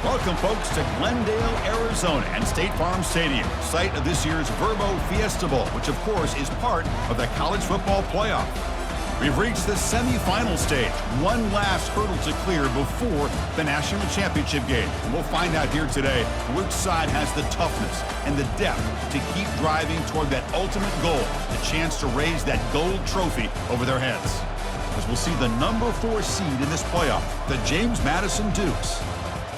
Welcome, folks, to Glendale, Arizona and State Farm Stadium, site of this year's Verbo Fiesta Bowl, which, of course, is part of the college football playoff. We've reached the semifinal stage, one last hurdle to clear before the national championship game. And we'll find out here today which side has the toughness and the depth to keep driving toward that ultimate goal, the chance to raise that gold trophy over their heads. As we'll see the number 4 seed in this playoff, the James Madison Dukes,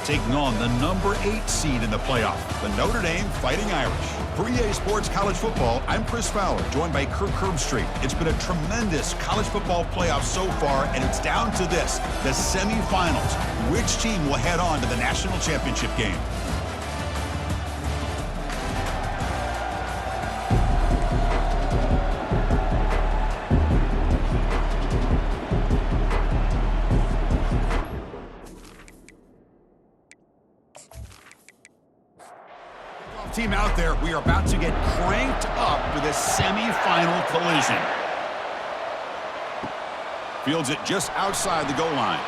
taking on the number 8 seed in the playoff, the Notre Dame Fighting Irish. For EA Sports College Football, I'm Chris Fowler, joined by Kirk Herbstreit. It's been a tremendous college football playoff so far, and it's down to this, the semifinals. Which team will head on to the national championship game? Team out there, we are about to get cranked up for this semi-final collision. Fields it just outside the goal line.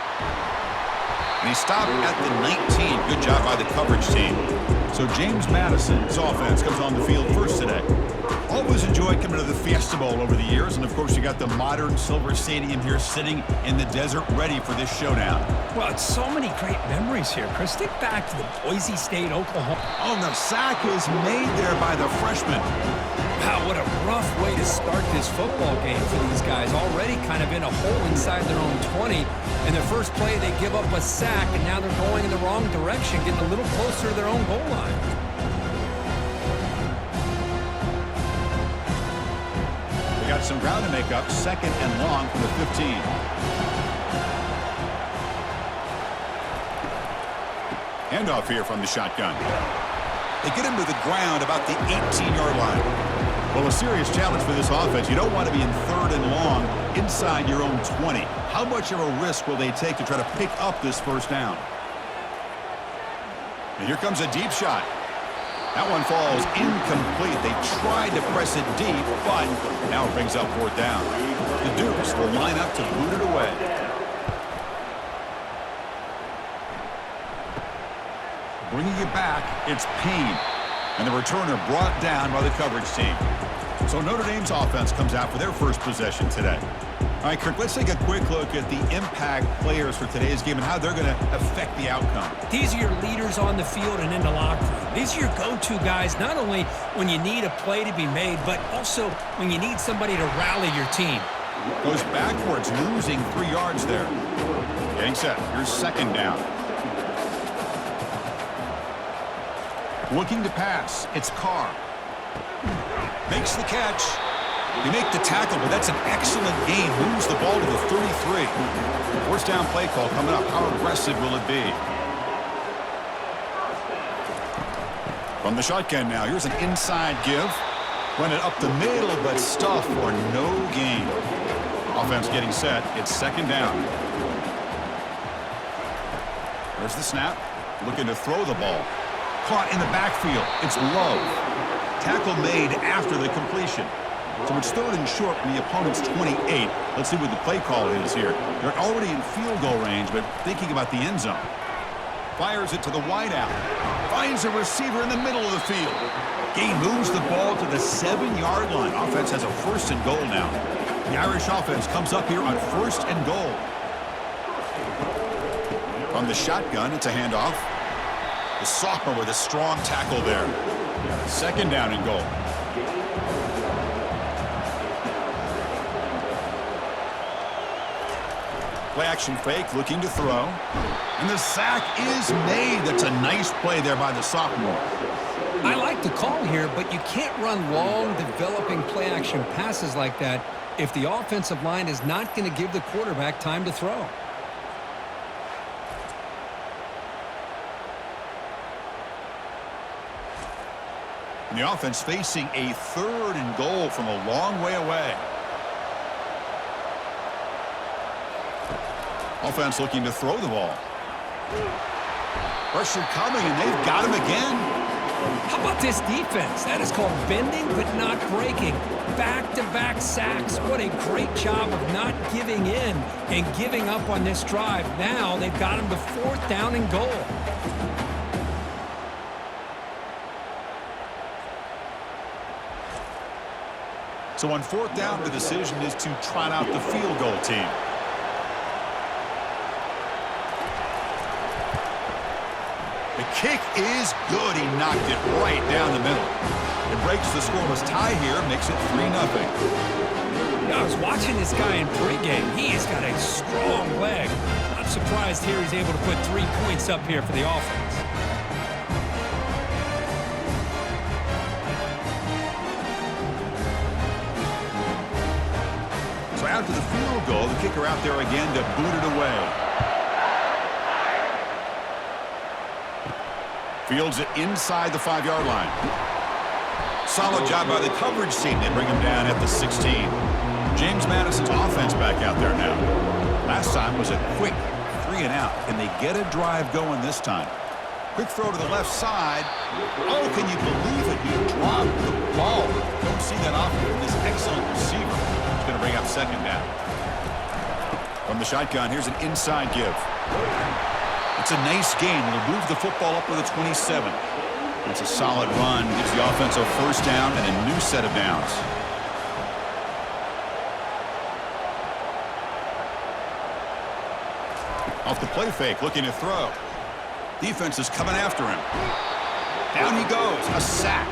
And he stopped at the 19. Good job by the coverage team. So James Madison's offense comes on the field first today. Always enjoyed coming to the Fiesta Bowl over the years, and of course you got the modern silver stadium here sitting in the desert ready for this showdown. Well, it's so many great memories here, Chris. Think back to the Boise State, Oklahoma. Oh, and the sack is made there by the freshman. Wow, what a rough way to start this football game for these guys. Already kind of in a hole inside their own 20. In their first play, they give up a sack, and now they're going in the wrong direction, getting a little closer to their own goal line. Got some ground to make up, 2nd and long from the 15. Handoff here from the shotgun. They get him to the ground about the 18-yard line. Well, a serious challenge for this offense. You don't want to be in 3rd and long inside your own 20. How much of a risk will they take to try to pick up this first down? And here comes a deep shot. That one falls incomplete. They tried to press it deep, but now it brings up 4th down. The Dukes will line up to boot it away. Bringing it back, it's Payne. And the returner brought down by the coverage team. So Notre Dame's offense comes out for their first possession today. All right, Kirk, let's take a quick look at the impact players for today's game and how they're going to affect the outcome. These are your leaders on the field and in the locker room. These are your go-to guys, not only when you need a play to be made, but also when you need somebody to rally your team. Goes backwards, losing 3 yards there. Getting set. Here's 2nd down. Looking to pass. It's Carr. Makes the catch. They make the tackle, but that's an excellent gain. Moves the ball to the 33. First down play call coming up. How aggressive will it be? From the shotgun now. Here's an inside give. Run it up the middle, but stuff for no gain. Offense getting set. It's 2nd down. There's the snap. Looking to throw the ball. Caught in the backfield. It's Love. Tackle made after the completion. So it's 3rd and short from the opponent's 28. Let's see what the play call is here. They're already in field goal range, but thinking about the end zone. Fires it to the wideout. Finds a receiver in the middle of the field. Gain moves the ball to the 7-yard line. Offense has a 1st and goal now. The Irish offense comes up here on 1st and goal. From the shotgun, it's a handoff. The sophomore with a strong tackle there. 2nd down and goal. Play action fake, looking to throw. And the sack is made. That's a nice play there by the sophomore. I like the call here, but you can't run long, developing play action passes like that if the offensive line is not going to give the quarterback time to throw. And the offense facing a 3rd and goal from a long way away. Offense looking to throw the ball. Pressure coming, and they've got him again. How about this defense? That is called bending but not breaking. Back-to-back sacks. What a great job of not giving in and giving up on this drive. Now they've got him to 4th down and goal. So on fourth down, the decision is to trot out the field goal team. The kick is good. He knocked it right down the middle. It breaks the scoreless tie here, makes it 3-0. I was watching this guy in pregame. He has got a strong leg. Not surprised here he's able to put 3 points up here for the offense. So after the field goal, the kicker out there again to boot it away. Fields it inside the 5-yard line. Solid job by the coverage team. They bring him down at the 16. James Madison's offense back out there now. Last time was a quick 3-and-out. Can they get a drive going this time? Quick throw to the left side. Oh, can you believe it? He dropped the ball. Don't see that often from this excellent receiver. He's going to bring up second down. From the shotgun, here's an inside give. It's a nice gain. It'll move the football up to the 27. It's a solid run. Gives the offense a first down and a new set of downs. Off the play fake, looking to throw. Defense is coming after him. Down he goes. A sack.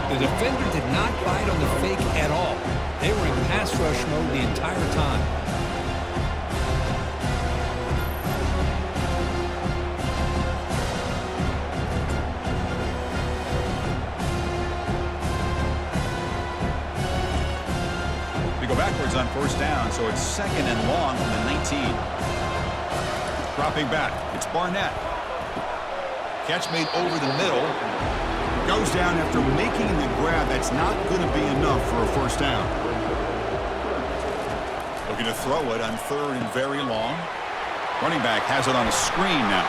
The defender did not bite on the fake at all. They were in pass rush mode the entire time. Backwards on first down, so it's second and long from the 19. Dropping back, it's Barnett. Catch made over the middle. Goes down after making the grab. That's not going to be enough for a first down. Looking to throw it on third and very long. Running back has it on a screen now.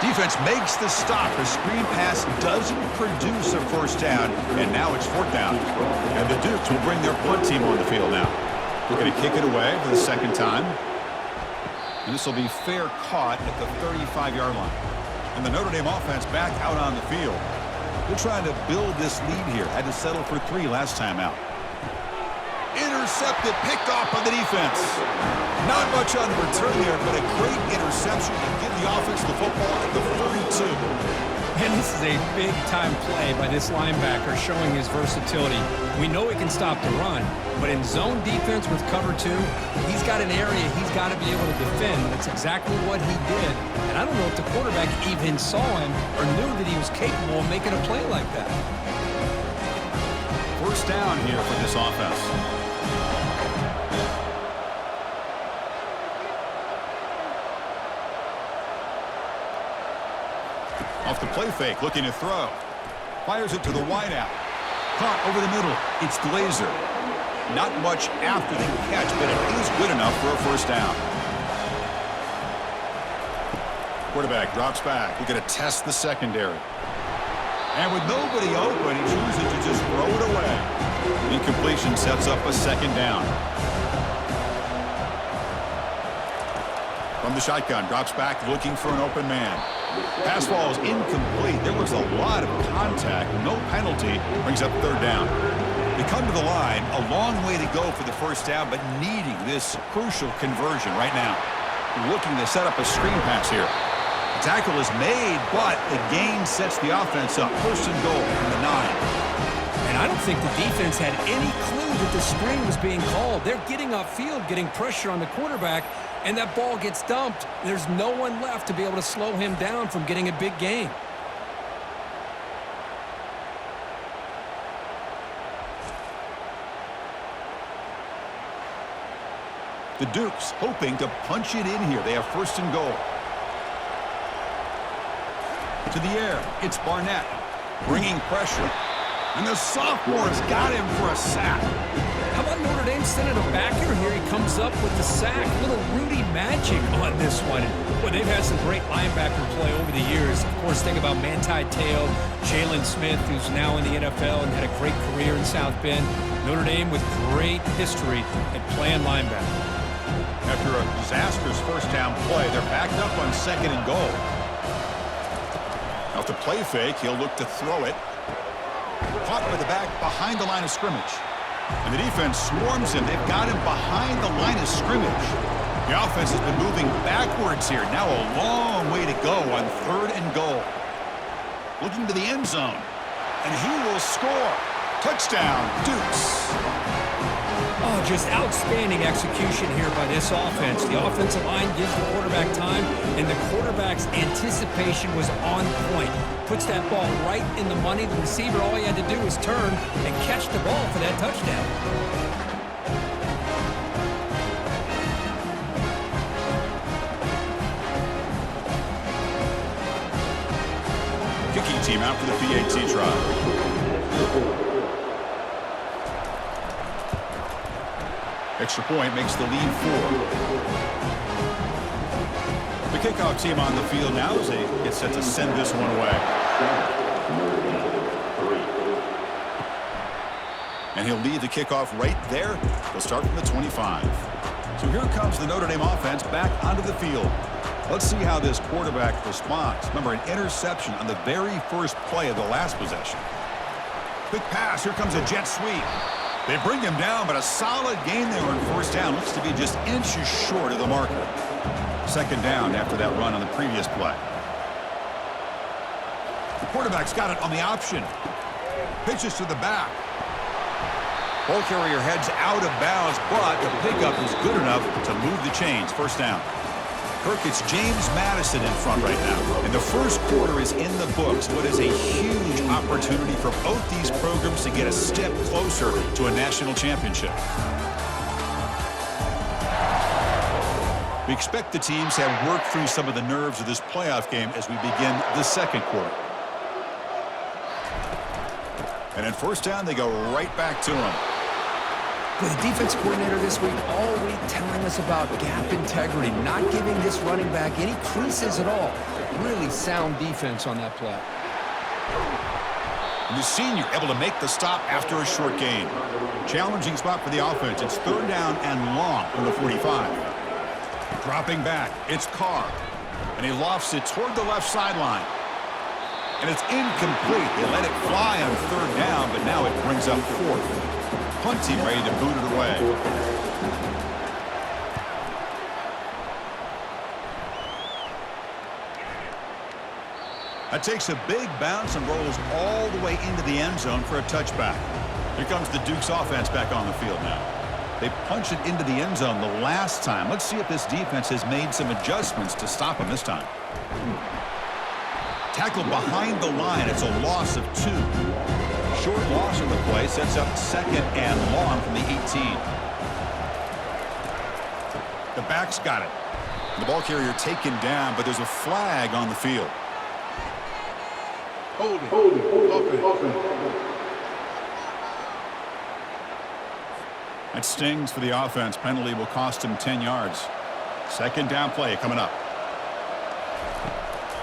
Defense makes the stop. The screen pass doesn't produce a first down, and now it's fourth down. And the Dukes will bring their punt team on the field now. They're going to kick it away for the second time. And this will be fair caught at the 35-yard line. And the Notre Dame offense back out on the field. They're trying to build this lead here. Had to settle for 3 last time out. Intercepted, picked off by the defense. Not much on the return there, but a great interception to give the offense the football at the 42. And this is a big-time play by this linebacker showing his versatility. We know he can stop the run, but in zone defense with cover 2, he's got an area he's got to be able to defend. That's exactly what he did. And I don't know if the quarterback even saw him or knew that he was capable of making a play like that. First down here for this offense. Off the play fake, looking to throw. Fires it to the wideout. Caught over the middle. It's Glazer. Not much after the catch, but it is good enough for a first down. Quarterback drops back. We're going to test the secondary. And with nobody open, he chooses to just throw it away. Incompletion sets up a second down. From the shotgun, drops back, looking for an open man. Pass ball is incomplete. There was a lot of contact. No penalty. Brings up third down. They come to the line. A long way to go for the first down, but needing this crucial conversion right now. Looking to set up a screen pass here. The tackle is made, but the gain sets the offense up. First and goal from the 9. And I don't think the defense had any clue that the screen was being called. They're getting upfield, getting pressure on the quarterback, and that ball gets dumped. There's no one left to be able to slow him down from getting a big gain. The Dukes hoping to punch it in here. They have first and goal. To the air, it's Barnett bringing pressure. And the sophomore's got him for a sack. How about Notre Dame sending a backer here? He comes up with the sack. Little Rudy magic on this one. Boy, they've had some great linebacker play over the years. Of course, think about Manti Te'o, Jalen Smith, who's now in the NFL and had a great career in South Bend. Notre Dame with great history at playing linebacker. After a disastrous first down play, they're backed up on second and goal. Off the play fake, he'll look to throw it. Caught by the back behind the line of scrimmage. And the defense swarms him. They've got him behind the line of scrimmage. The offense has been moving backwards here. Now a long way to go on 3rd and goal. Looking to the end zone. And he will score. Touchdown, Dukes. Oh, just outstanding execution here by this offense. The offensive line gives the quarterback time, and the quarterback's anticipation was on point. Puts that ball right in the money. The receiver, all he had to do was turn and catch the ball for that touchdown. Kicking team out for the PAT try. Extra point makes the lead 4. The kickoff team on the field now as they get set to send this one away. And he'll lead the kickoff right there. They'll start from the 25. So here comes the Notre Dame offense back onto the field. Let's see how this quarterback responds. Remember, an interception on the very first play of the last possession. Quick pass. Here comes a jet sweep. They bring him down, but a solid gain there on 1st down. Looks to be just inches short of the marker. 2nd down after that run on the previous play. The quarterback's got it on the option. Pitches to the back. Ball carrier heads out of bounds, but the pickup is good enough to move the chains. 1st down. Kirk, it's James Madison in front right now. And the first quarter is in the books. What is a huge opportunity for both these programs to get a step closer to a national championship. We expect the teams to have worked through some of the nerves of this playoff game as we begin the 2nd quarter. And in 1st down, they go right back to him. With the defense coordinator this week all week telling us about gap integrity, not giving this running back any creases at all. Really sound defense on that play. And the senior able to make the stop after a short gain. Challenging spot for the offense. It's 3rd down and long from the 45. Dropping back, it's Carr. And he lofts it toward the left sideline. And it's incomplete. They let it fly on 3rd down, but now it brings up 4th. Punt team ready to boot it away. That takes a big bounce and rolls all the way into the end zone for a touchback. Here comes the Dukes offense back on the field now. They punched it into the end zone the last time. Let's see if this defense has made some adjustments to stop them this time. Tackle behind the line. It's a loss of 2. Short loss in the play sets up 2nd and long from the 18. The back's got it. The ball carrier taken down, but there's a flag on the field. Open. That stings for the offense. Penalty will cost him 10 yards. 2nd down play coming up.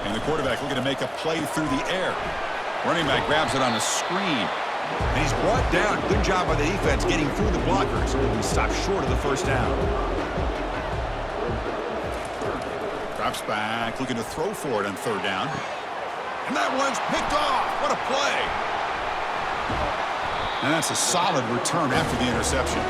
And the quarterback looking to make a play through the air. Running back grabs it on a screen. And he's brought down. Good job by the defense getting through the blockers. He stopped short of the 1st down. Drops back, looking to throw for it on 3rd down. And that one's picked off. What a play. And that's a solid return after the interception.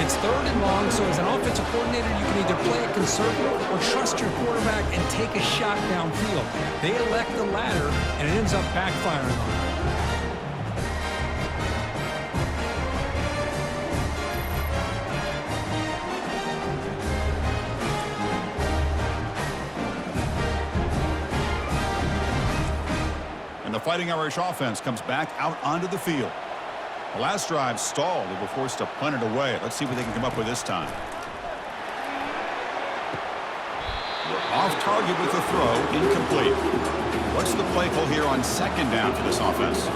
It's 3rd and long, so as an offensive coordinator, you can either play it conservative or trust your quarterback and take a shot downfield. They elect the latter, and it ends up backfiring on them. And the Fighting Irish offense comes back out onto the field. The last drive stalled. They were forced to punt it away. Let's see what they can come up with this time. Off target with the throw, incomplete. What's the play call here on 2nd down for this offense?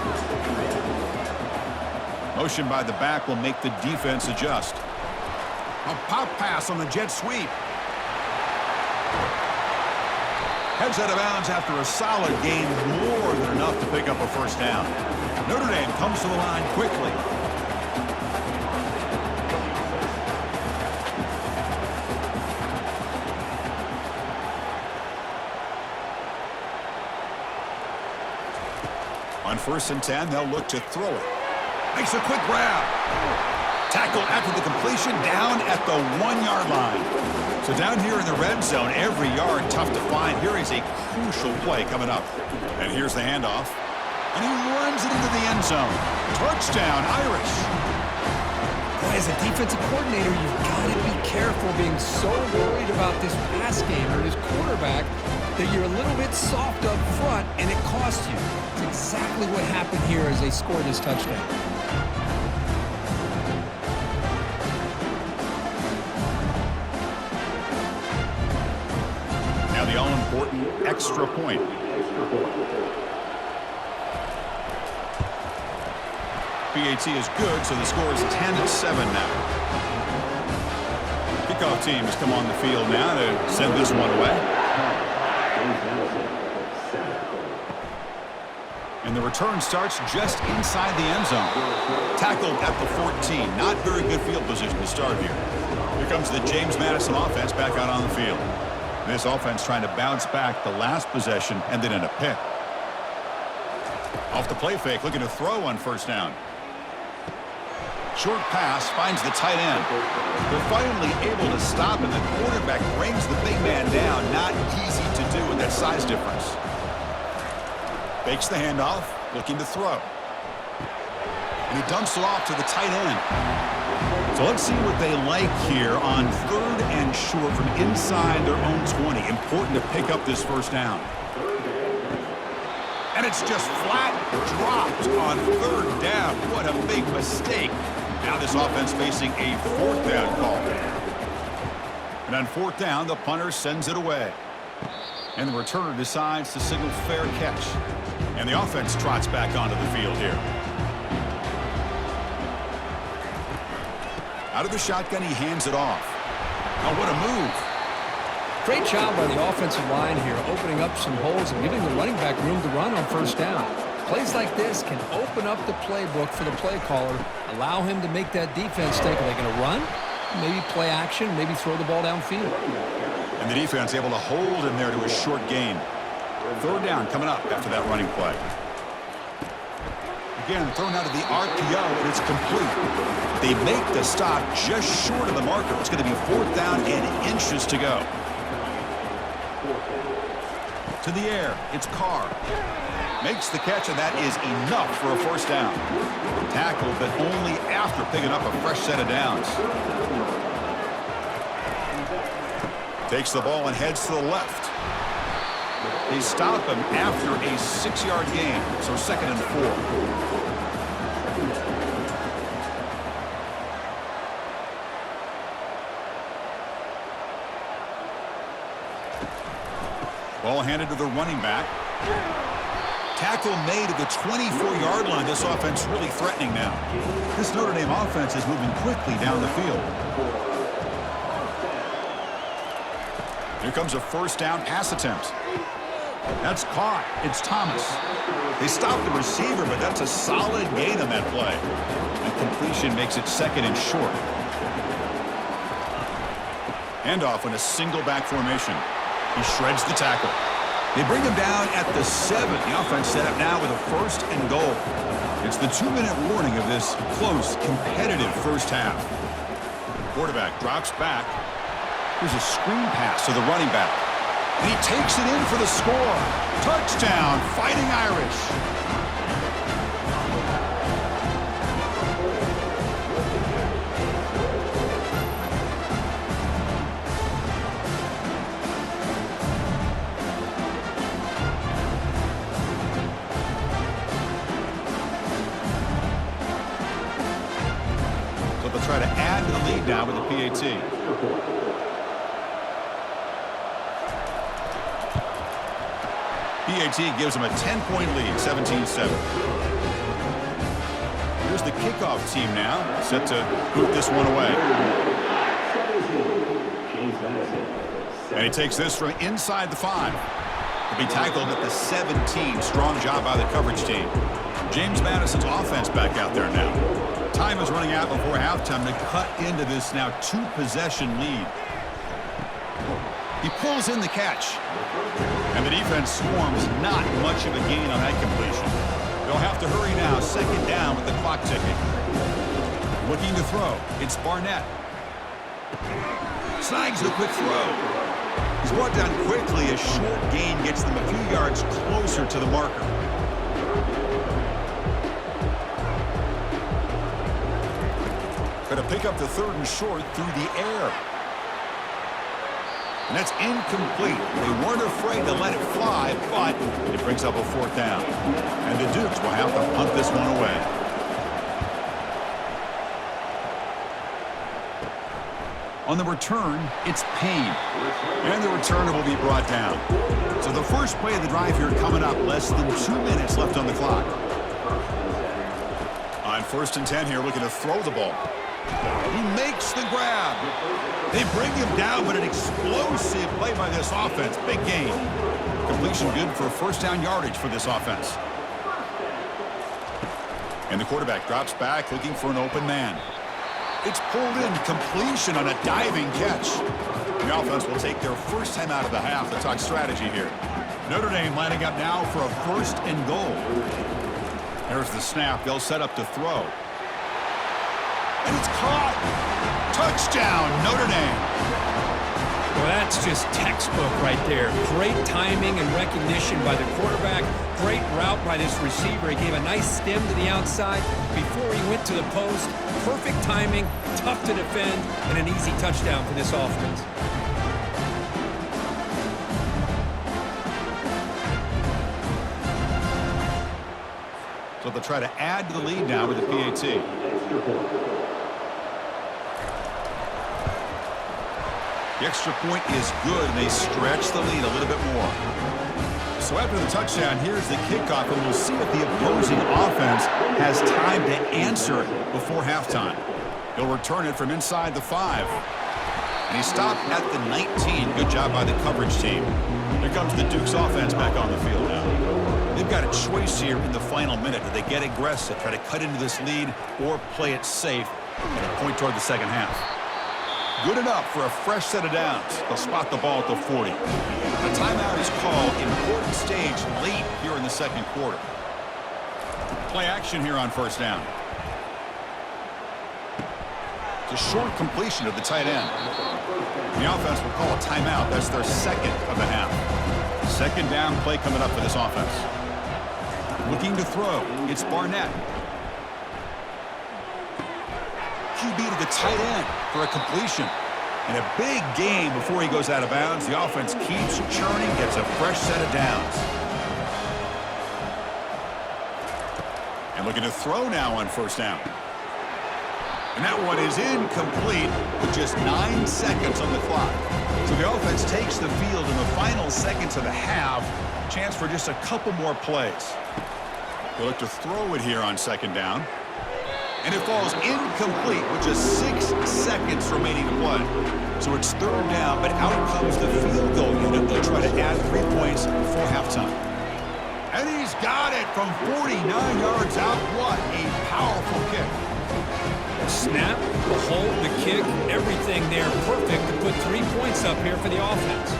Motion by the back will make the defense adjust. A pop pass on the jet sweep. Heads out of bounds after a solid gain, more than enough to pick up a 1st down. Notre Dame comes to the line quickly. On 1st and 10, they'll look to throw it. Makes a quick grab. Tackle after the completion down at the 1-yard line. So down here in the red zone, every yard tough to find. Here is a crucial play coming up. And here's the handoff. And he runs it into the end zone. Touchdown, Irish. As a defensive coordinator, you've got to be careful being so worried about this pass game or this quarterback that you're a little bit soft up front and it costs you. It's exactly what happened here as they scored this touchdown. Now the all-important extra point. PAT is good, so the score is 10-7 now. Kickoff team has come on the field now to send this one away. And the return starts just inside the end zone. Tackled at the 14. Not very good field position to start here. Here comes the James Madison offense back out on the field. This offense trying to bounce back the last possession and then in a pick. Off the play fake, looking to throw on first down. Short pass finds the tight end. They're finally able to stop, and the quarterback brings the big man down. Not easy to do with that size difference. Fakes the handoff, looking to throw. And he dumps it off to the tight end. So let's see what they like here on 3rd and short from inside their own 20. Important to pick up this first down. And it's just flat dropped on 3rd down. What a big mistake. Now this offense facing a 4th down call. And on 4th down, the punter sends it away. And the returner decides to signal fair catch. And the offense trots back onto the field here. Out of the shotgun, he hands it off. Oh, what a move. Great job by the offensive line here, opening up some holes and giving the running back room to run on first down. Plays like this can open up the playbook for the play caller, allow him to make that defense think, are they going to run? Maybe play action, maybe throw the ball downfield. And the defense able to hold him there to a short gain. 3rd down coming up after that running play. Again, thrown out of the RPO, and it's complete. They make the stop just short of the marker. It's going to be 4th down and inches to go. To the air, it's Carr. Makes the catch, and that is enough for a first down. Tackled, but only after picking up a fresh set of downs. Takes the ball and heads to the left. They stop him after a 6-yard gain, so 2nd and 4. Ball handed to the running back. Tackle made at the 24-yard line. This offense really threatening now. This Notre Dame offense is moving quickly down the field. Here comes a first down pass attempt. That's caught. It's Thomas. They stopped the receiver, but that's a solid gain on that play. And completion makes it 2nd and short. Handoff in a single back formation. He shreds the tackle. They bring him down at the 7. The offense set up now with a 1st and goal. It's the 2-minute warning of this close, competitive first half. Quarterback drops back. Here's a screen pass to the running back. And he takes it in for the score. Touchdown, Fighting Irish. Try to add to the lead now with the PAT. PAT gives them a 10-point lead, 17-7. Here's the kickoff team now, set to boot this one away. And he takes this from inside the 5. He'll be tackled at the 17. Strong job by the coverage team. James Madison's offense back out there now. Time is running out before halftime to cut into this now 2-possession lead. He pulls in the catch. And the defense swarms. Not much of a gain on that completion. They'll have to hurry now. 2nd down with the clock ticking. Looking to throw. It's Barnett. Snags the quick throw. He's brought down quickly. A short gain gets them a few yards closer to the marker. Going to pick up the 3rd and short through the air. And that's incomplete. They weren't afraid to let it fly, but it brings up a 4th down. And the Dukes will have to punt this one away. On the return, it's Payne. And the returner will be brought down. So the first play of the drive here coming up. Less than 2 minutes left on the clock. On 1st and 10 here, looking to throw the ball. He makes the grab. They bring him down, but an explosive play by this offense. Big gain. Completion good for 1st down yardage for this offense. And the quarterback drops back looking for an open man. It's pulled in. Completion on a diving catch. The offense will take their first time out of the half. Let's talk strategy here. Notre Dame lining up now for a 1st and goal. There's the snap. They'll set up to throw. And it's caught. Touchdown, Notre Dame. Well, that's just textbook right there. Great timing and recognition by the quarterback. Great route by this receiver. He gave a nice stem to the outside before he went to the post. Perfect timing, tough to defend, and an easy touchdown for this offense. So they'll try to add to the lead now with the PAT. The extra point is good, and they stretch the lead a little bit more. So after the touchdown, here's the kickoff, and we'll see if the opposing offense has time to answer it before halftime. He'll return it from inside the 5. And he stopped at the 19. Good job by the coverage team. Here comes the Dukes offense back on the field now. They've got a choice here in the final minute. Do they get aggressive, try to cut into this lead, or play it safe and point toward the second half? Good enough for a fresh set of downs. They'll spot the ball at the 40. A timeout is called. Important stage late here in the 2nd quarter. Play action here on 1st down. It's a short completion of the tight end. The offense will call a timeout. That's their 2nd of the half. 2nd down play coming up for this offense. Looking to throw. It's Barnett. QB to the tight end for a completion. And a big gain before he goes out of bounds. The offense keeps churning, gets a fresh set of downs. And looking to throw now on 1st down. And that one is incomplete with just 9 seconds on the clock. So the offense takes the field in the final seconds of the half. Chance for just a couple more plays. They'll look to throw it here on 2nd down. And it falls incomplete with just 6 seconds remaining to play. So it's 3rd down, but out comes the field goal unit. They'll try to add 3 points before halftime. And he's got it from 49 yards out. What a powerful kick. The snap, the hold, the kick, everything there perfect to put 3 points up here for the offense.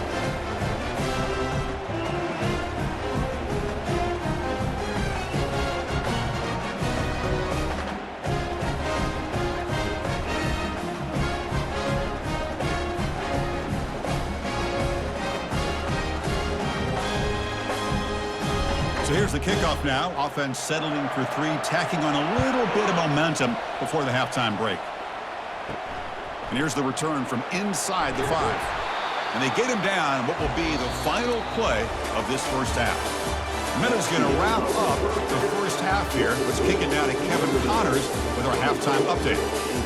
So here's the kickoff now. Offense settling for 3, tacking on a little bit of momentum before the halftime break. And here's the return from inside the 5. And they get him down in what will be the final play of this 1st half. Meadows going to wrap up the 1st half here. Let's kick it down to Kevin Connors with our halftime update.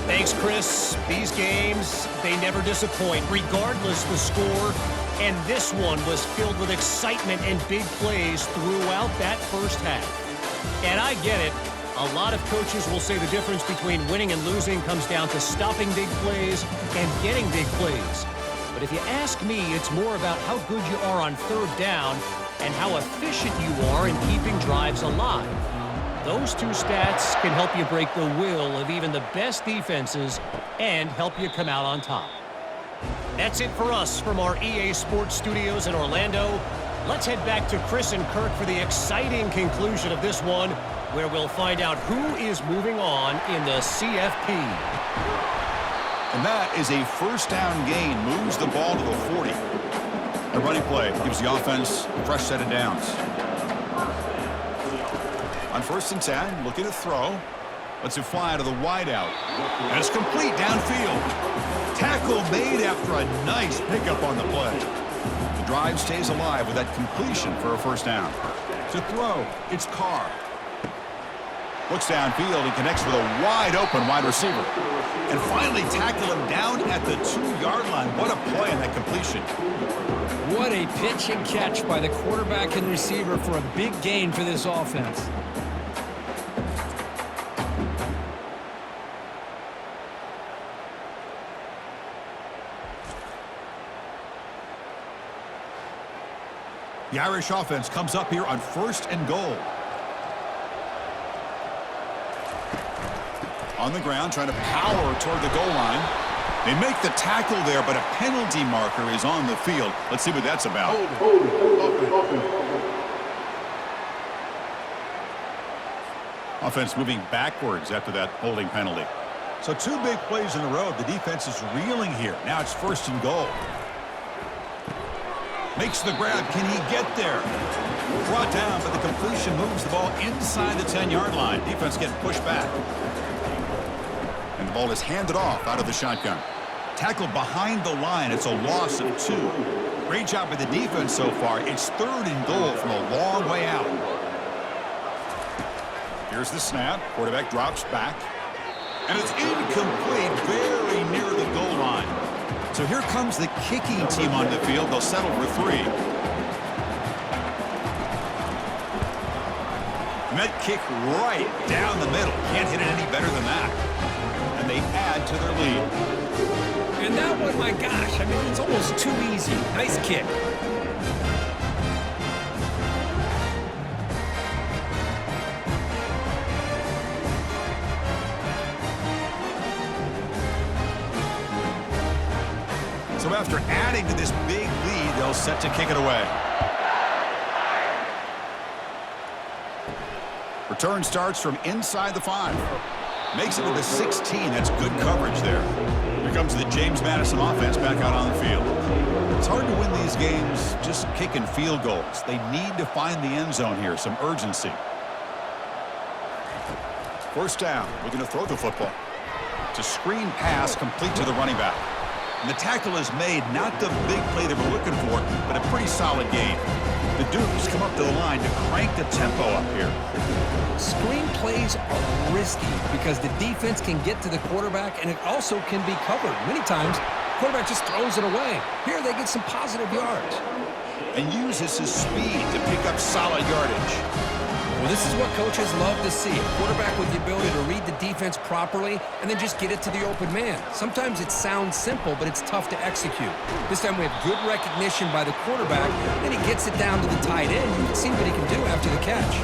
Thanks, Chris. These games, they never disappoint, regardless the score. And this one was filled with excitement and big plays throughout that 1st half. And I get it. A lot of coaches will say the difference between winning and losing comes down to stopping big plays and getting big plays. But if you ask me, it's more about how good you are on 3rd down and how efficient you are in keeping drives alive. Those 2 stats can help you break the will of even the best defenses and help you come out on top. That's it for us from our EA Sports Studios in Orlando. Let's head back to Chris and Kirk for the exciting conclusion of this one where we'll find out who is moving on in the CFP. And that is a first down gain. Moves the ball to the 40. The running play gives the offense a fresh set of downs. On 1st and 10, looking to throw. Lets it fly to the wideout. And it's complete downfield. Tackle made after a nice pickup on the play. The drive stays alive with that completion for a first down. To throw, it's Carr. Looks downfield and connects with a wide-open wide receiver. And finally tackle him down at the 2-yard line. What a play in that completion. What a pitch and catch by the quarterback and receiver for a big gain for this offense. The Irish offense comes up here on 1st and goal. On the ground, trying to power toward the goal line. They make the tackle there, but a penalty marker is on the field. Let's see what that's about. Offense moving backwards after that holding penalty. So 2 big plays in a row. The defense is reeling here. Now it's 1st and goal. Makes the grab. Can he get there? Brought down, but the completion moves the ball inside the 10-yard line. Defense getting pushed back. And the ball is handed off out of the shotgun. Tackled behind the line. It's a loss of 2. Great job by the defense so far. It's 3rd and goal from a long way out. Here's the snap. Quarterback drops back. And it's incomplete, very near the goal line. So here comes the kicking team on the field. They'll settle for 3. And that kick right down the middle. Can't hit it any better than that. And they add to their lead. And that one, my gosh, I mean, it's almost too easy. Nice kick. So after adding to this big lead, they'll set to kick it away. Return starts from inside the 5. Makes it to the 16. That's good coverage there. Here comes the James Madison offense back out on the field. It's hard to win these games just kicking field goals. They need to find the end zone here, some urgency. 1st down, looking to throw the football. It's a screen pass complete to the running back. And the tackle is made, not the big play they were looking for, but a pretty solid gain. The Dukes come up to the line to crank the tempo up here. Screen plays are risky because the defense can get to the quarterback and it also can be covered. Many times, the quarterback just throws it away. Here they get some positive yards. And uses his speed to pick up solid yardage. Well, this is what coaches love to see. A quarterback with the ability to read the defense properly and then just get it to the open man. Sometimes it sounds simple, but it's tough to execute. This time we have good recognition by the quarterback, and he gets it down to the tight end. You can see what he can do after the catch.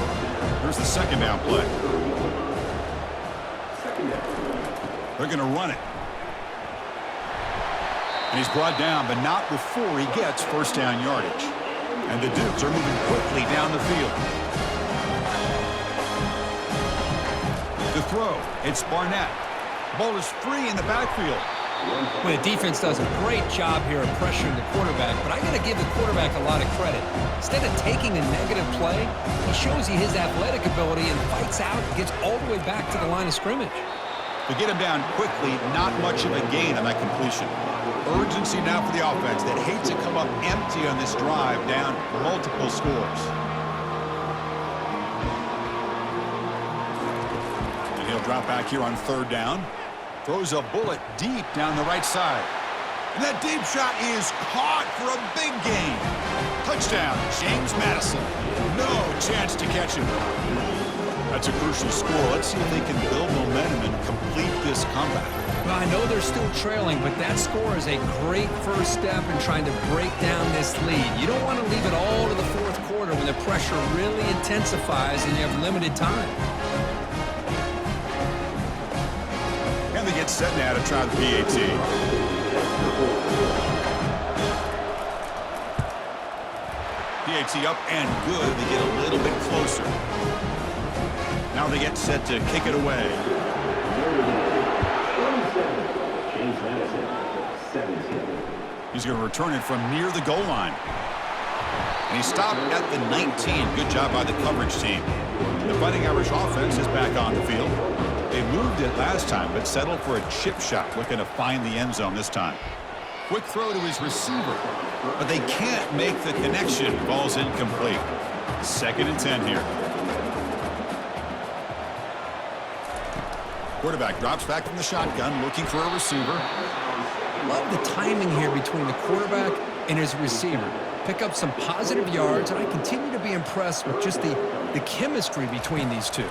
Here's the 2nd down play. They're going to run it. And he's brought down, but not before he gets 1st down yardage. And the Dukes are moving quickly down the field. The throw, it's Barnett. The ball is free in the backfield. Well, the defense does a great job here of pressuring the quarterback, but I got to give the quarterback a lot of credit. Instead of taking a negative play, he shows you his athletic ability and fights out and gets all the way back to the line of scrimmage. To get him down quickly, not much of a gain on that completion. Urgency now for the offense that hates to come up empty on this drive, down multiple scores. And he'll drop back here on 3rd down. Throws a bullet deep down the right side. And that deep shot is caught for a big gain. Touchdown, James Madison. No chance to catch him. That's a crucial score. Let's see if they can build momentum and complete this comeback. Well, I know they're still trailing, but that score is a great first step in trying to break down this lead. You don't want to leave it all to the 4th quarter when the pressure really intensifies and you have limited time. And they get set now to try the PAT. PAT up and good. They get a little bit closer. Now they get set to kick it away. He's going to return it from near the goal line. And he stopped at the 19. Good job by the coverage team. The Fighting Irish offense is back on the field. They moved it last time, but settled for a chip shot, looking to find the end zone this time. Quick throw to his receiver, but they can't make the connection. Ball's incomplete. 2nd and 10 here. Quarterback drops back from the shotgun, looking for a receiver. Love the timing here between the quarterback and his receiver. Pick up some positive yards, and I continue to be impressed with just the chemistry between these two.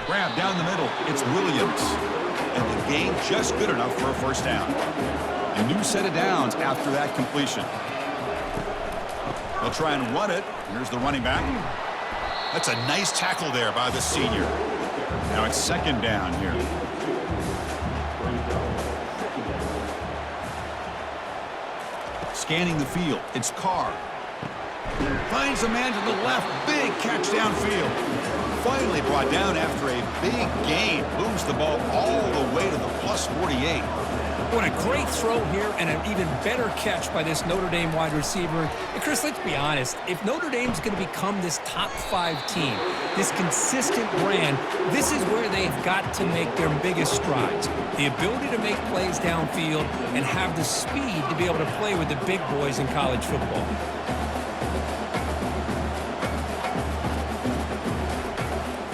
Grab down the middle. It's Williams. And the gain just good enough for a first down. A new set of downs after that completion. They'll try and run it. Here's the running back. That's a nice tackle there by the senior. Now it's 2nd down here. Scanning the field. It's Carr. Finds a man to the left. Big catch downfield. Finally brought down after a big gain. Moves the ball all the way to the plus 48. What a great throw here and an even better catch by this Notre Dame wide receiver. And Chris, let's be honest. If Notre Dame's going to become this top 5 team, this consistent brand, this is where they've got to make their biggest strides. The ability to make plays downfield and have the speed to be able to play with the big boys in college football.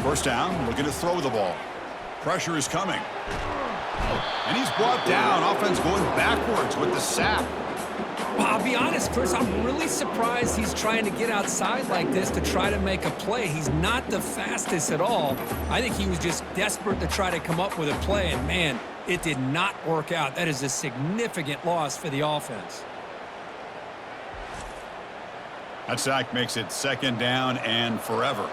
First down, looking to throw the ball. Pressure is coming. And he's brought down. Offense going backwards with the sack. Well, I'll be honest, Chris, I'm really surprised he's trying to get outside like this to try to make a play. He's not the fastest at all. I think he was just desperate to try to come up with a play, and man, it did not work out. That is a significant loss for the offense. That sack makes it 2nd down and forever.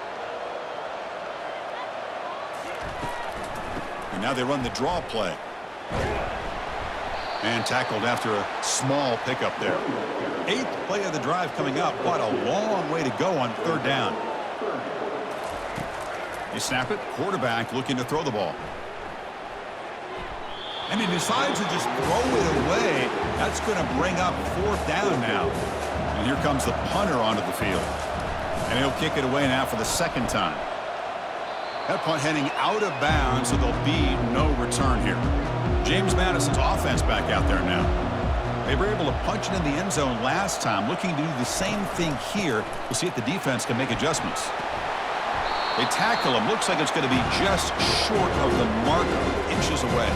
And now they run the draw play. And tackled after a small pickup there. 8th play of the drive coming up, but a long way to go on 3rd down. They snap it. Quarterback looking to throw the ball. And he decides to just throw it away. That's going to bring up 4th down now. And here comes the punter onto the field. And he'll kick it away now for the 2nd time. That punt heading out of bounds, so there'll be no return here. James Madison's offense back out there now. They were able to punch it in the end zone last time, looking to do the same thing here. We'll see if the defense can make adjustments. They tackle him. Looks like it's going to be just short of the marker, inches away.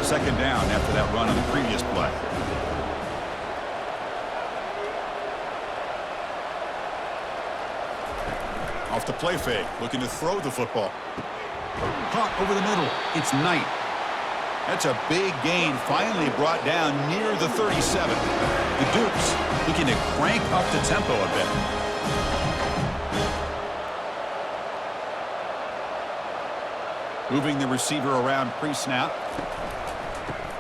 2nd down after that run on the previous play. Off the play fake, looking to throw the football. Caught over the middle. It's Knight. That's a big gain, finally brought down near the 37. The Dukes looking to crank up the tempo a bit. Moving the receiver around pre-snap.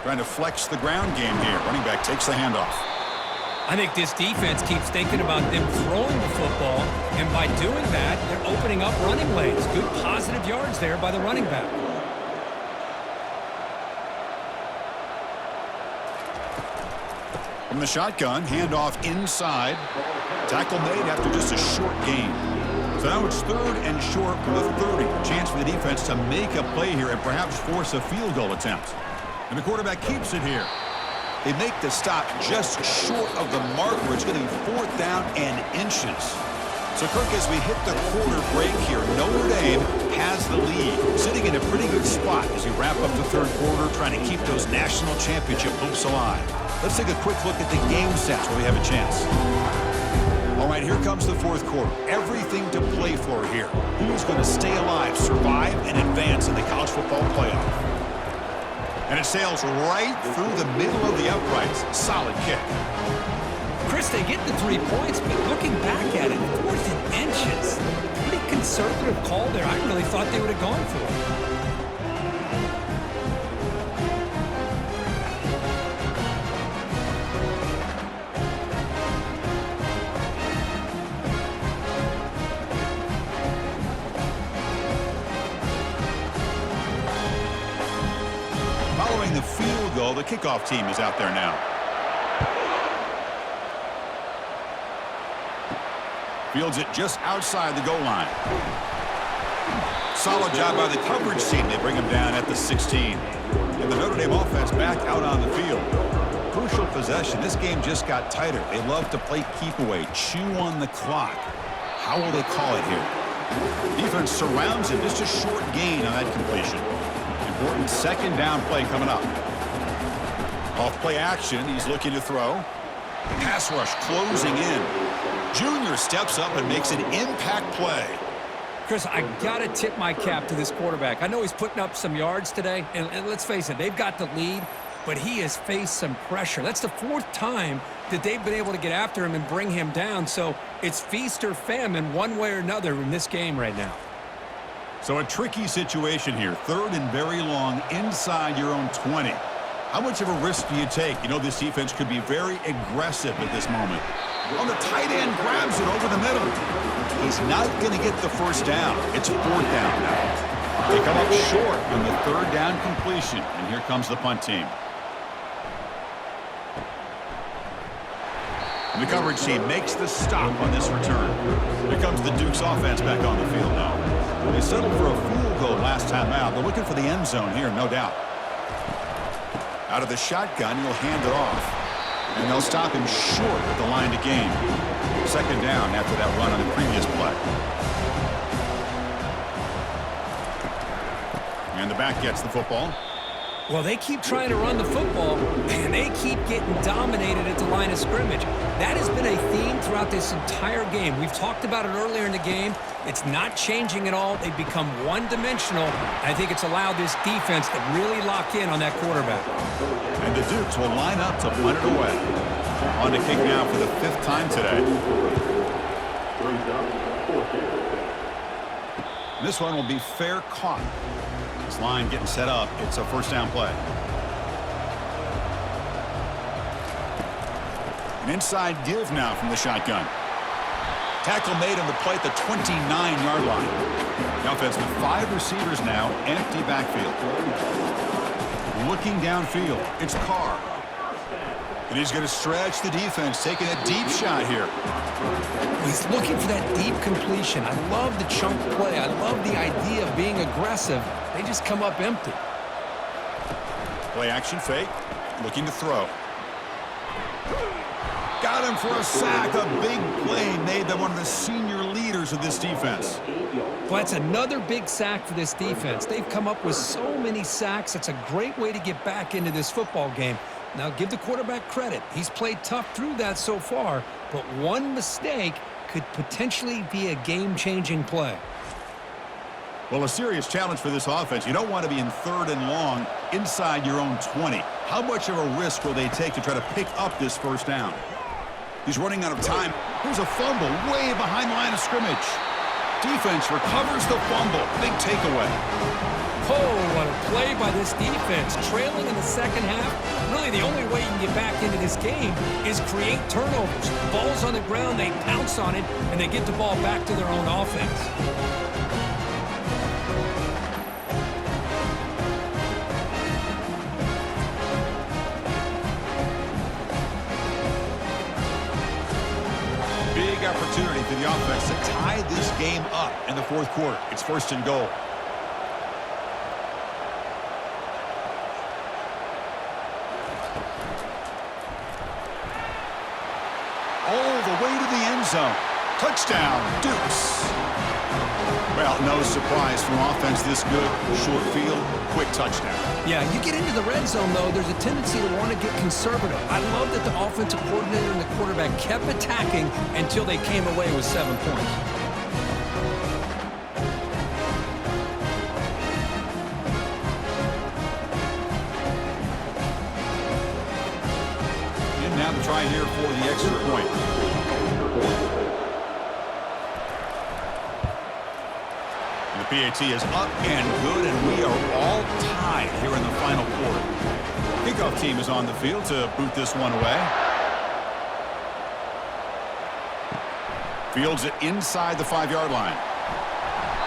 Trying to flex the ground game here. Running back takes the handoff. I think this defense keeps thinking about them throwing the football, and by doing that, they're opening up running lanes. Good positive yards there by the running back. From the shotgun, handoff inside. Tackle made after just a short gain. So now it's 3rd and short from the 30. Chance for the defense to make a play here and perhaps force a field goal attempt. And the quarterback keeps it here. They make the stop just short of the marker. It's going to be 4th down and inches. So, Kirk, as we hit the quarter break here, Notre Dame has the lead, sitting in a pretty good spot as we wrap up the 3rd quarter, trying to keep those national championship hopes alive. Let's take a quick look at the game stats where we have a chance. All right, here comes the 4th quarter. Everything to play for here. Who's going to stay alive, survive, and advance in the college football playoff? And it sails right through the middle of the uprights. Solid kick. Chris, they get the 3 points, but looking back at it, 4th and inches. Pretty conservative call there. I really thought they would have gone for it. the kickoff team is out there now. Fields it just outside the goal line. Solid job by the coverage team. They bring him down at the 16. And the Notre Dame offense back out on the field. Crucial possession. This game just got tighter. They love to play keep away, chew on the clock. How will they call it here? Defense surrounds him. Just a short gain on that completion. Important second down play coming up. Off play action. He's looking to throw. Pass rush closing in. Junior steps up and makes an impact play. Chris, I got to tip my cap to this quarterback. I know he's putting up some yards today, and let's face it, they've got the lead, but he has faced some pressure. That's the 4th time that they've been able to get after him and bring him down, so it's feast or famine one way or another in this game right now. So a tricky situation here. 3rd and very long inside your own 20. How much of a risk do you take? You know this defense could be very aggressive at this moment. On the tight end, grabs it over the middle. He's not going to get the first down. It's 4th down now. They come up short on the 3rd down completion, and here comes the punt team. And the coverage team makes the stop on this return. Here comes the Duke's offense back on the field now. They settled for a field goal last time out. They're looking for the end zone here, no doubt. Out of the shotgun, he'll hand it off. And they'll stop him short at the line to gain. 2nd down after that run on the previous play. And the back gets the football. Well, they keep trying to run the football, and they keep getting dominated at the line of scrimmage. That has been a theme throughout this entire game. We've talked about it earlier in the game. It's not changing at all. They've become one-dimensional. I think it's allowed this defense to really lock in on that quarterback. And the Dukes will line up to punt it away. On to kick now for the 5th time today. This one will be fair caught. This line getting set up. It's a 1st down play. An inside give now from the shotgun. Tackle made on the play at the 29-yard line. The offense with 5 receivers now, empty backfield. Looking downfield, it's Carr. And he's going to stretch the defense, taking a deep shot here. He's looking for that deep completion. I love the chunk play. I love the idea of being aggressive. They just come up empty. Play action fake, looking to throw. Got him for a sack. A big play made them one of the senior leaders of this defense. Well, that's another big sack for this defense. They've come up with so many sacks. It's a great way to get back into this football game. Now, give the quarterback credit. He's played tough through that so far, but one mistake could potentially be a game-changing play. Well, a serious challenge for this offense. You don't want to be in 3rd and long inside your own 20. How much of a risk will they take to try to pick up this 1st down? He's running out of time. Here's a fumble way behind the line of scrimmage. Defense recovers the fumble. Big takeaway. Oh, what a play by this defense. Trailing in the 2nd half. Really, the only way you can get back into this game is create turnovers. Ball's on the ground, they pounce on it, and they get the ball back to their own offense. Big opportunity for the offense to tie this game up in the 4th quarter. It's 1st and goal. All the way to the end zone. Touchdown, Dukes. Well, no surprise from offense this good. Short field, quick touchdown. Yeah, you get into the red zone, though, there's a tendency to want to get conservative. I love that the offensive coordinator and the quarterback kept attacking until they came away with 7 points. And now to try here for the extra point. The PAT is up and good, and we are all tied here in the final quarter. Kickoff team is on the field to boot this one away. Fields it inside the 5-yard line.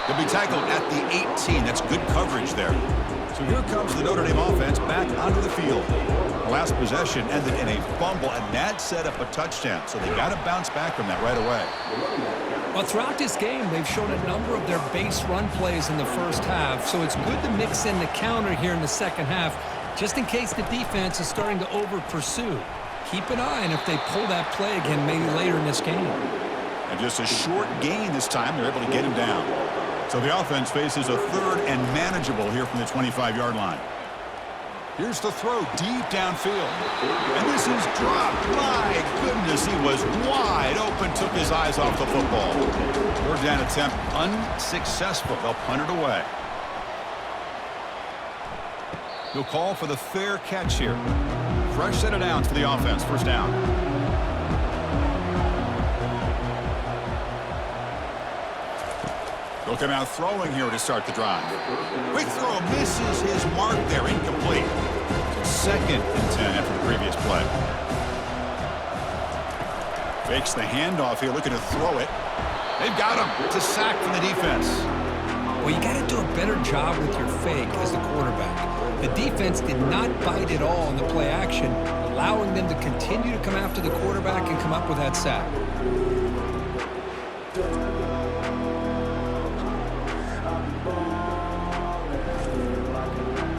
He'll be tackled at the 18. That's good coverage there. So here comes the Notre Dame offense back onto the field. The last possession ended in a fumble, and that set up a touchdown. So they got to bounce back from that right away. Well, throughout this game, they've shown a number of their base run plays in the first half, so it's good to mix in the counter here in the second half, just in case the defense is starting to over-pursue. Keep an eye on if they pull that play again maybe later in this game. And just a short gain this time, they're able to get him down. So the offense faces a third and manageable here from the 25-yard line. Here's the throw deep downfield. And this is dropped. My goodness, he was wide open, took his eyes off the football. Third down attempt unsuccessful. They'll punt it away. He'll call for the fair catch here. Fresh set of downs for the offense. First down. They'll come out throwing here to start the drive. Quick throw misses his mark there. Incomplete. Second and 10 after the previous play. Fakes the handoff here, looking to throw it. They've got him. It's a sack from the defense. Well, you got to do a better job with your fake as the quarterback. The defense did not bite at all in the play action, allowing them to continue to come after the quarterback and come up with that sack.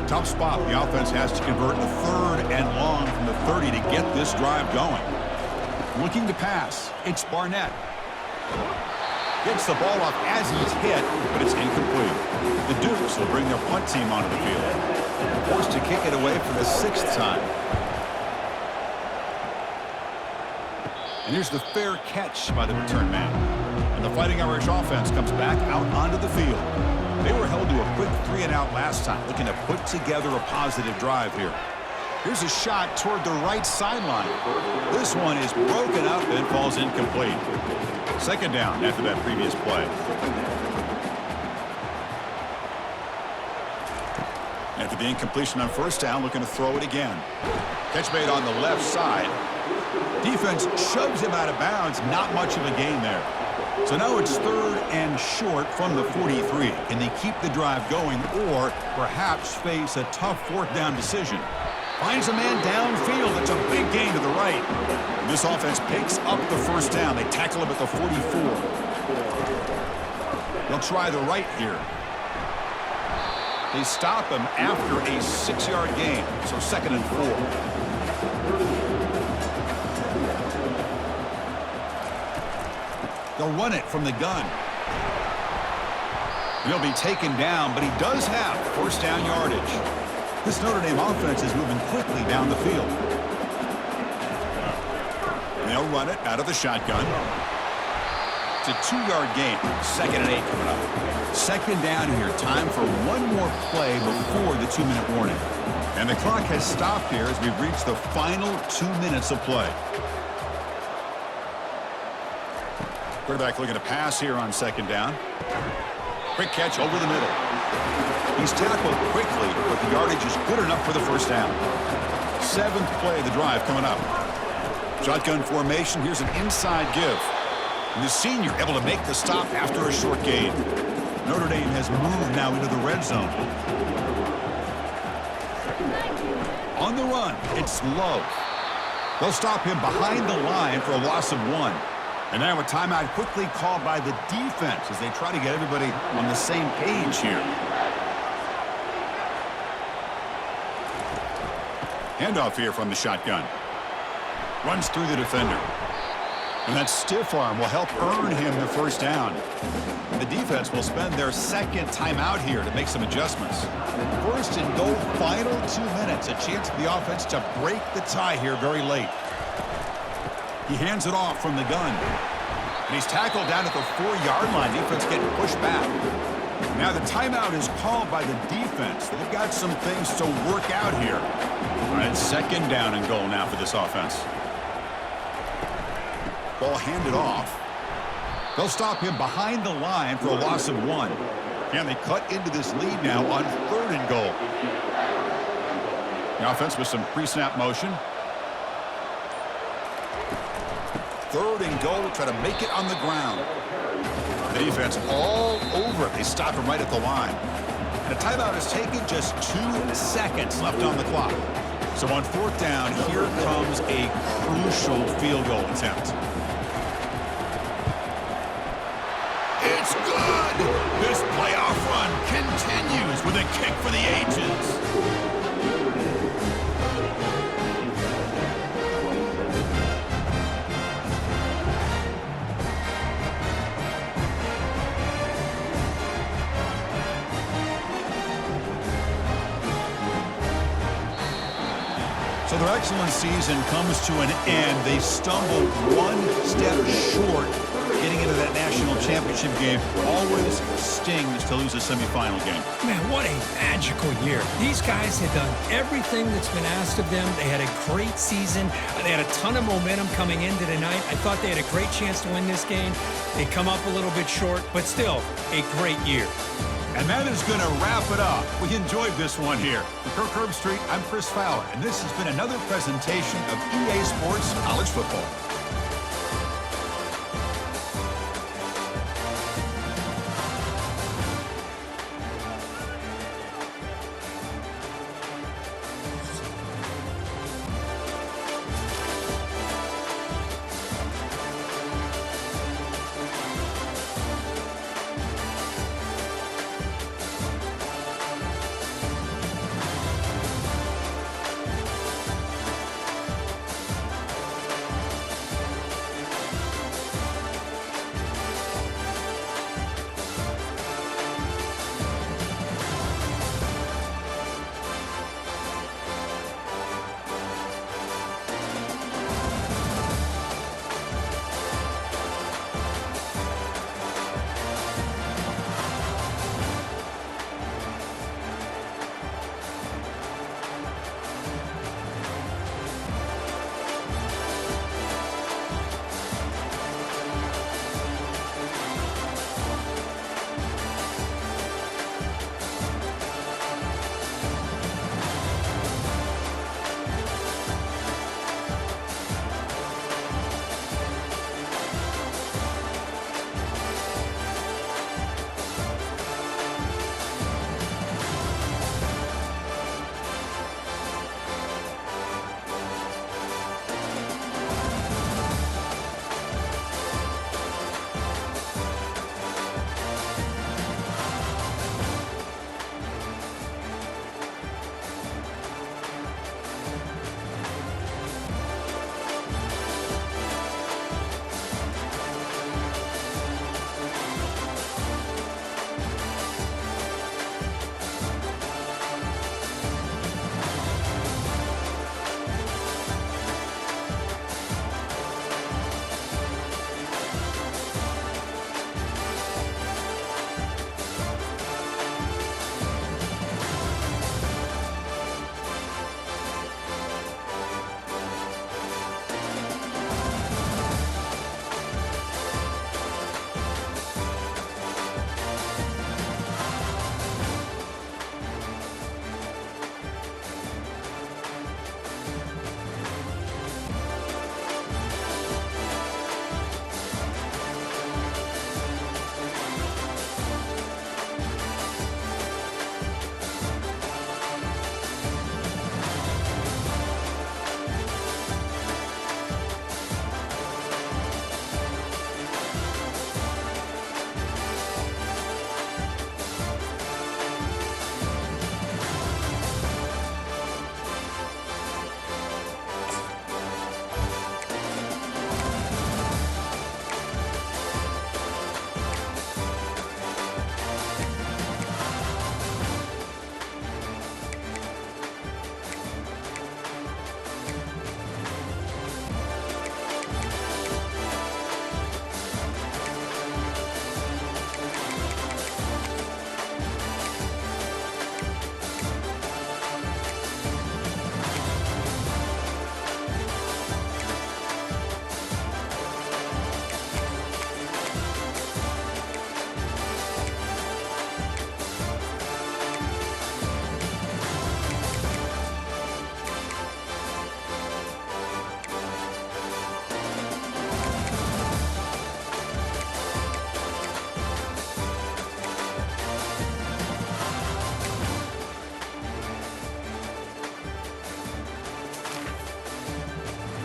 Tough spot. The offense has to convert the third and long from the 30 to get this drive going. Looking to pass. It's Barnett. Gets the ball off as he's hit, but it's incomplete. The Dukes will bring their punt team onto the field. Forced to kick it away for the 6th time. And here's the fair catch by the return man. And the Fighting Irish offense comes back out onto the field. They were held to a quick 3-and-out last time, looking to put together a positive drive here. Here's a shot toward the right sideline. This one is broken up and falls incomplete. Second down after that previous play. After the incompletion on first down, looking to throw it again. Catch made on the left side. Defense shoves him out of bounds. Not much of a gain there. So now it's third and short from the 43. Can they keep the drive going or perhaps face a tough fourth down decision? Finds a man downfield. It's a big gain to the right. And this offense picks up the first down. They tackle him at the 44. They'll try the right here. They stop him after a 6-yard gain. So second and 4. They'll run it from the gun. He'll be taken down, but he does have first down yardage. This Notre Dame offense is moving quickly down the field. They'll run it out of the shotgun. It's a 2-yard gain. Second and 8 coming up. Second down here. Time for one more play before the 2-minute warning. And the clock has stopped here as we've reached the final 2 minutes of play. Quarterback looking to pass here on second down. Quick catch over the middle. He's tackled quickly, but the yardage is good enough for the first down. 7th play of the drive coming up. Shotgun formation. Here's an inside give. And the senior able to make the stop after a short gain. Notre Dame has moved now into the red zone. On the run, it's Love. They'll stop him behind the line for a loss of 1. And now a timeout quickly called by the defense as they try to get everybody on the same page here. Handoff here from the shotgun. Runs through the defender. And that stiff arm will help earn him the first down. The defense will spend their second timeout here to make some adjustments. First and goal, final 2 minutes. A chance for the offense to break the tie here very late. He hands it off from the gun. And he's tackled down at the 4-yard line. Defense getting pushed back. Now the timeout is called by the defense. They've got some things to work out here. All right, second down and goal now for this offense. Ball handed off. They'll stop him behind the line for a loss of 1. And they cut into this lead now on third and goal. The offense with some pre-snap motion. Third and goal, try to make it on the ground. The defense all over it. They stop him right at the line. The timeout is taken, just 2 seconds left on the clock. So on 4th down, here comes a crucial field goal attempt. It's good! This playoff run continues with a kick for the ages. So their excellent season comes to an end. They stumbled 1 step short getting into that national championship game. Always stings to lose a semifinal game. Man, what a magical year. These guys had done everything that's been asked of them. They had a great season. They had a ton of momentum coming into tonight. I thought they had a great chance to win this game. They come up a little bit short, but still a great year. And that is going to wrap it up. We enjoyed this one here. For Kirk Herbstreit, I'm Chris Fowler, and this has been another presentation of EA Sports College Football.